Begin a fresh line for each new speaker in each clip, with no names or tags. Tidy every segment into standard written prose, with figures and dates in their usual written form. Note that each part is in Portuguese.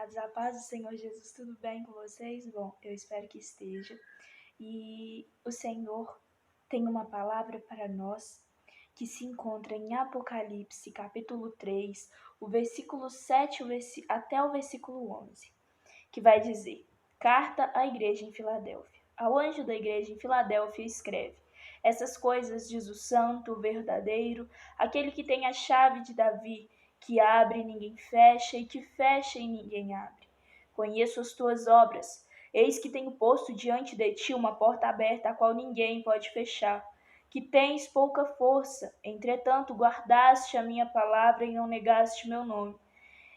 amados, a paz do Senhor Jesus, tudo bem com vocês? Bom, eu espero que esteja. E o Senhor tem uma palavra para nós que se encontra em Apocalipse, capítulo 3, o versículo 7 até o versículo 11, que vai dizer: Carta à igreja em Filadélfia. Ao anjo da igreja em Filadélfia escreve: Essas coisas diz o santo, o verdadeiro, aquele que tem a chave de Davi, que abre e ninguém fecha, e que fecha e ninguém abre. Conheço as tuas obras. Eis que tenho posto diante de ti uma porta aberta, a qual ninguém pode fechar. Que tens pouca força, entretanto guardaste a minha palavra e não negaste meu nome.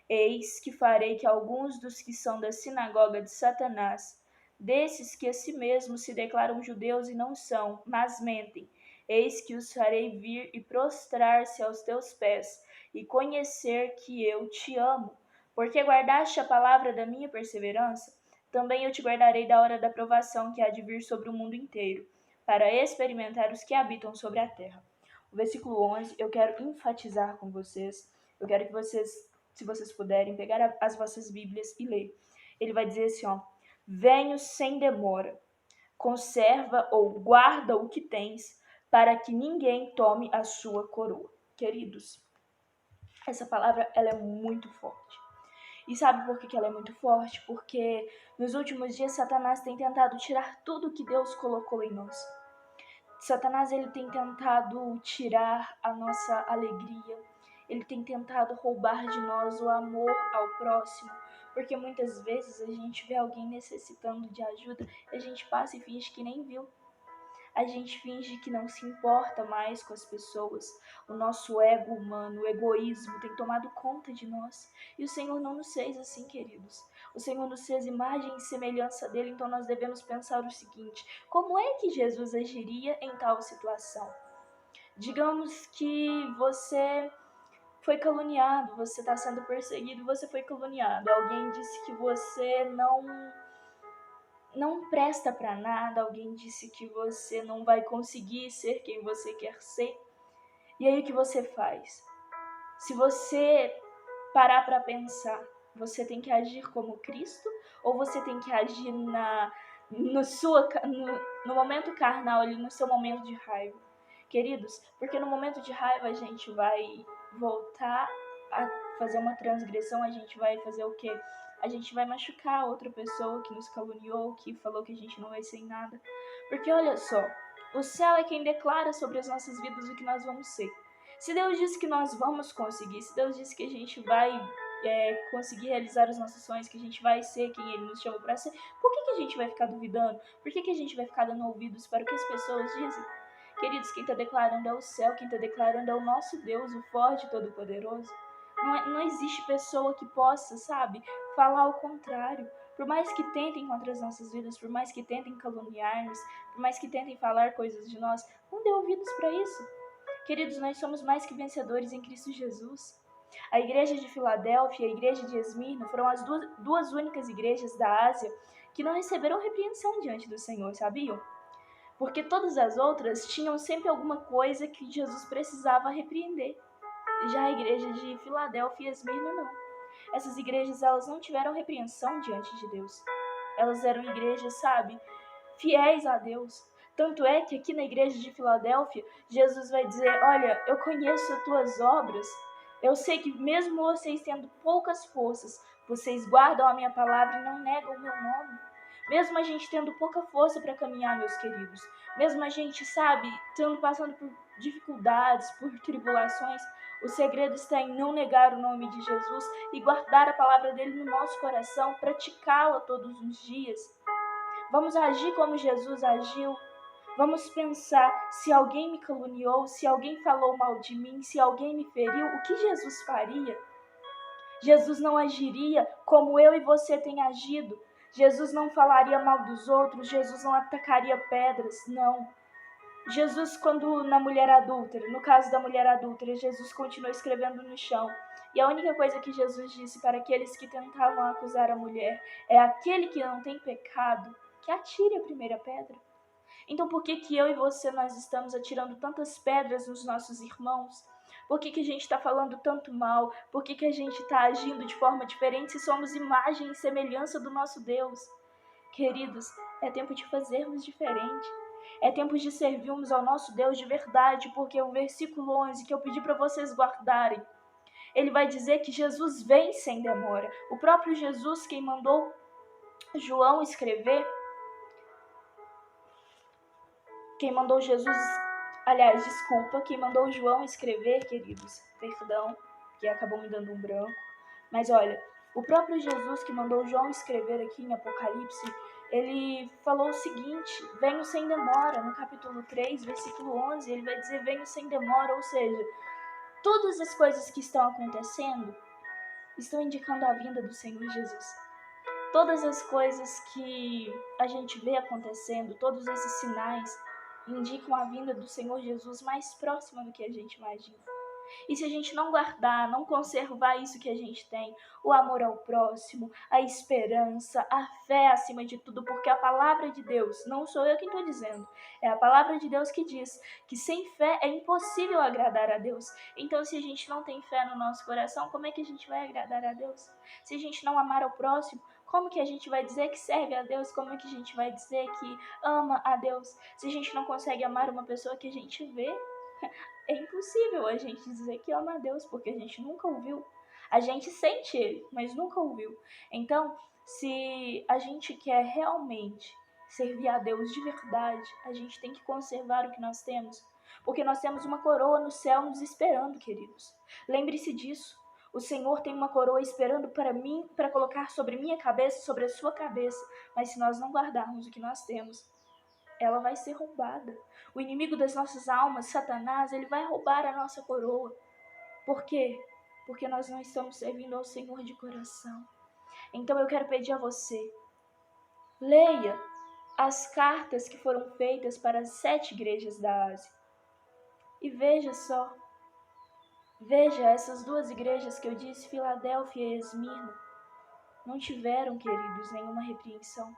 Eis que farei que alguns dos que são da sinagoga de Satanás, desses que a si mesmos se declaram judeus e não são, mas mentem, eis que os farei vir e prostrar-se aos teus pés, e conhecer que eu te amo. Porque guardaste a palavra da minha perseverança, também eu te guardarei da hora da provação que há de vir sobre o mundo inteiro, para experimentar os que habitam sobre a terra. O versículo 11, eu quero enfatizar com vocês, eu quero que vocês, se vocês puderem, pegar as vossas Bíblias e ler. Ele vai dizer assim, ó: Venho sem demora, conserva ou guarda o que tens, para que ninguém tome a sua coroa. Queridos, essa palavra ela é muito forte. E sabe por que ela é muito forte? Porque nos últimos dias Satanás tem tentado tirar tudo que Deus colocou em nós. Satanás ele tem tentado tirar a nossa alegria, ele tem tentado roubar de nós o amor ao próximo, porque muitas vezes a gente vê alguém necessitando de ajuda, a gente passa e finge que nem viu. A gente finge que não se importa mais com as pessoas. O nosso ego humano, o egoísmo tem tomado conta de nós. E o Senhor não nos fez assim, queridos. O Senhor nos fez imagem e semelhança dele, então nós devemos pensar o seguinte: como é que Jesus agiria em tal situação? Digamos que você foi caluniado, você está sendo perseguido, você foi caluniado. Alguém disse que você não presta para nada, alguém disse que você não vai conseguir ser quem você quer ser. E aí o que você faz? Se você parar para pensar, você tem que agir como Cristo ou você tem que agir no momento carnal, ali no seu momento de raiva? Queridos, porque no momento de raiva a gente vai voltar a fazer uma transgressão, a gente vai fazer o quê? A gente vai machucar a outra pessoa que nos caluniou, que falou que a gente não vai ser nada. Porque olha só, o céu é quem declara sobre as nossas vidas o que nós vamos ser. Se Deus disse que nós vamos conseguir, se Deus disse que a gente vai conseguir realizar os nossos sonhos, que a gente vai ser quem Ele nos chamou para ser, por que a gente vai ficar duvidando? Por que a gente vai ficar dando ouvidos para o que as pessoas dizem? Queridos, quem está declarando é o céu, quem está declarando é o nosso Deus, o forte e todo-poderoso. Não existe pessoa que possa, sabe, falar o contrário. Por mais que tentem contra as nossas vidas, por mais que tentem caluniar-nos, por mais que tentem falar coisas de nós, não dê ouvidos para isso. Queridos, nós somos mais que vencedores em Cristo Jesus. A igreja de Filadélfia e a igreja de Esmirna foram as duas únicas igrejas da Ásia que não receberam repreensão diante do Senhor, sabiam? Porque todas as outras tinham sempre alguma coisa que Jesus precisava repreender. Já a igreja de Filadélfia e Esmirna não. Essas igrejas elas não tiveram repreensão diante de Deus. Elas eram igrejas, sabe, fiéis a Deus. Tanto é que aqui na igreja de Filadélfia, Jesus vai dizer: olha, eu conheço as tuas obras. Eu sei que mesmo vocês tendo poucas forças, vocês guardam a minha palavra e não negam o meu nome. Mesmo a gente tendo pouca força para caminhar, meus queridos, mesmo a gente, sabe, passando por dificuldades, por tribulações, o segredo está em não negar o nome de Jesus e guardar a palavra dele no nosso coração, praticá-la todos os dias. Vamos agir como Jesus agiu. Vamos pensar, se alguém me caluniou, se alguém falou mal de mim, se alguém me feriu, o que Jesus faria? Jesus não agiria como eu e você tem agido. Jesus não falaria mal dos outros, Jesus não atacaria pedras, não. Jesus, quando na mulher adúltera, no caso da mulher adúltera, Jesus continuou escrevendo no chão. E a única coisa que Jesus disse para aqueles que tentavam acusar a mulher é: aquele que não tem pecado, que atire a primeira pedra. Então por que eu e você nós estamos atirando tantas pedras nos nossos irmãos? Por que a gente está falando tanto mal? Por que a gente está agindo de forma diferente se somos imagem e semelhança do nosso Deus? Queridos, é tempo de fazermos diferente. É tempo de servirmos ao nosso Deus de verdade, porque o versículo 11 que eu pedi para vocês guardarem, ele vai dizer que Jesus vem sem demora. O próprio Jesus, quem mandou João escrever, quem mandou João escrever, queridos, perdão, que acabou me dando um branco, mas olha, o próprio Jesus que mandou João escrever aqui em Apocalipse, ele falou o seguinte: venho sem demora. No capítulo 3, versículo 11, ele vai dizer venho sem demora, ou seja, todas as coisas que estão acontecendo estão indicando a vinda do Senhor Jesus. Todas as coisas que a gente vê acontecendo, todos esses sinais, indicam a vinda do Senhor Jesus mais próxima do que a gente imagina. E se a gente não guardar, não conservar isso que a gente tem, o amor ao próximo, a esperança, a fé acima de tudo, porque a palavra de Deus, não sou eu quem estou dizendo, é a palavra de Deus que diz que sem fé é impossível agradar a Deus. Então, se a gente não tem fé no nosso coração, como é que a gente vai agradar a Deus? Se a gente não amar ao próximo, como que a gente vai dizer que serve a Deus? Como é que a gente vai dizer que ama a Deus? Se a gente não consegue amar uma pessoa que a gente vê, é impossível a gente dizer que ama a Deus, porque a gente nunca ouviu. A gente sente Ele, mas nunca ouviu. Então, se a gente quer realmente servir a Deus de verdade, a gente tem que conservar o que nós temos, porque nós temos uma coroa no céu nos esperando, queridos. Lembre-se disso. O Senhor tem uma coroa esperando para mim, para colocar sobre minha cabeça, sobre a sua cabeça. Mas se nós não guardarmos o que nós temos, ela vai ser roubada. O inimigo das nossas almas, Satanás, ele vai roubar a nossa coroa. Por quê? Porque nós não estamos servindo ao Senhor de coração. Então eu quero pedir a você, leia as cartas que foram feitas para as 7 igrejas da Ásia. E veja só, veja essas 2 igrejas que eu disse, Filadélfia e Esmirna, não tiveram, queridos, nenhuma repreensão.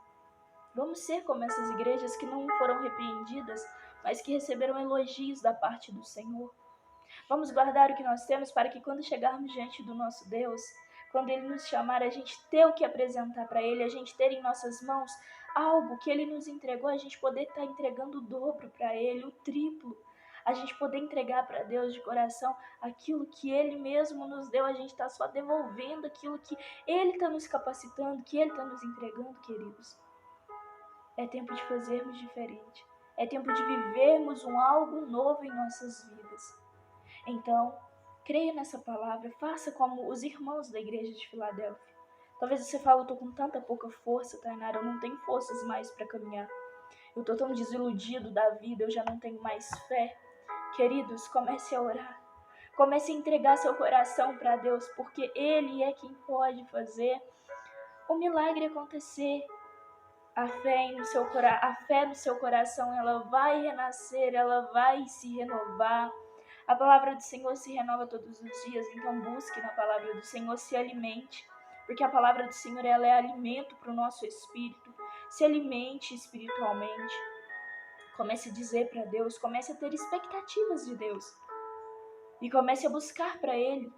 Vamos ser como essas igrejas que não foram repreendidas, mas que receberam elogios da parte do Senhor. Vamos guardar o que nós temos para que quando chegarmos diante do nosso Deus, quando Ele nos chamar, a gente ter o que apresentar para Ele, a gente ter em nossas mãos algo que Ele nos entregou, a gente poder estar entregando o dobro para Ele, o triplo. A gente poder entregar para Deus de coração aquilo que Ele mesmo nos deu, a gente está só devolvendo aquilo que Ele está nos capacitando, que Ele está nos entregando, queridos. É tempo de fazermos diferente. É tempo de vivermos algo novo em nossas vidas. Então, creia nessa palavra, faça como os irmãos da igreja de Filadélfia. Talvez você fale, eu estou com tanta pouca força, Tainara, eu não tenho forças mais para caminhar. Eu estou tão desiludido da vida, eu já não tenho mais fé. Queridos, comece a orar. Comece a entregar seu coração para Deus, porque Ele é quem pode fazer o milagre acontecer. A fé no seu coração, ela vai renascer, ela vai se renovar. A palavra do Senhor se renova todos os dias, então busque na palavra do Senhor, se alimente, porque a palavra do Senhor ela é alimento para o nosso espírito. Se alimente espiritualmente. Comece a dizer para Deus, comece a ter expectativas de Deus. E comece a buscar dele,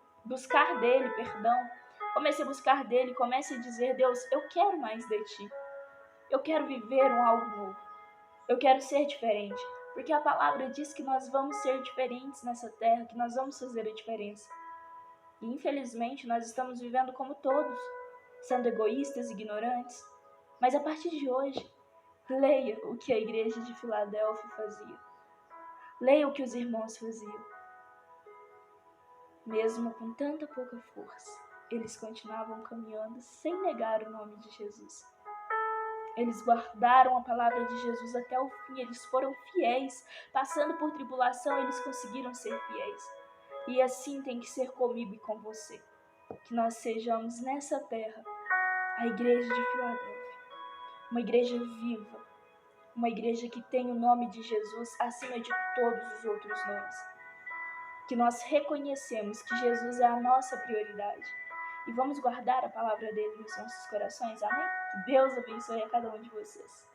Comece a buscar dele, comece a dizer, Deus, eu quero mais de ti. Eu quero viver algo novo. Eu quero ser diferente. Porque a palavra diz que nós vamos ser diferentes nessa terra, que nós vamos fazer a diferença. E infelizmente nós estamos vivendo como todos, sendo egoístas, ignorantes. Mas a partir de hoje, leia o que a igreja de Filadélfia fazia. Leia o que os irmãos faziam. Mesmo com tanta pouca força, eles continuavam caminhando sem negar o nome de Jesus. Eles guardaram a palavra de Jesus até o fim, eles foram fiéis. Passando por tribulação, eles conseguiram ser fiéis. E assim tem que ser comigo e com você. Que nós sejamos nessa terra a igreja de Filadélfia. Uma igreja viva. Uma igreja que tem o nome de Jesus acima de todos os outros nomes. Que nós reconhecemos que Jesus é a nossa prioridade. E vamos guardar a palavra dele nos nossos corações, amém? Que Deus abençoe a cada um de vocês.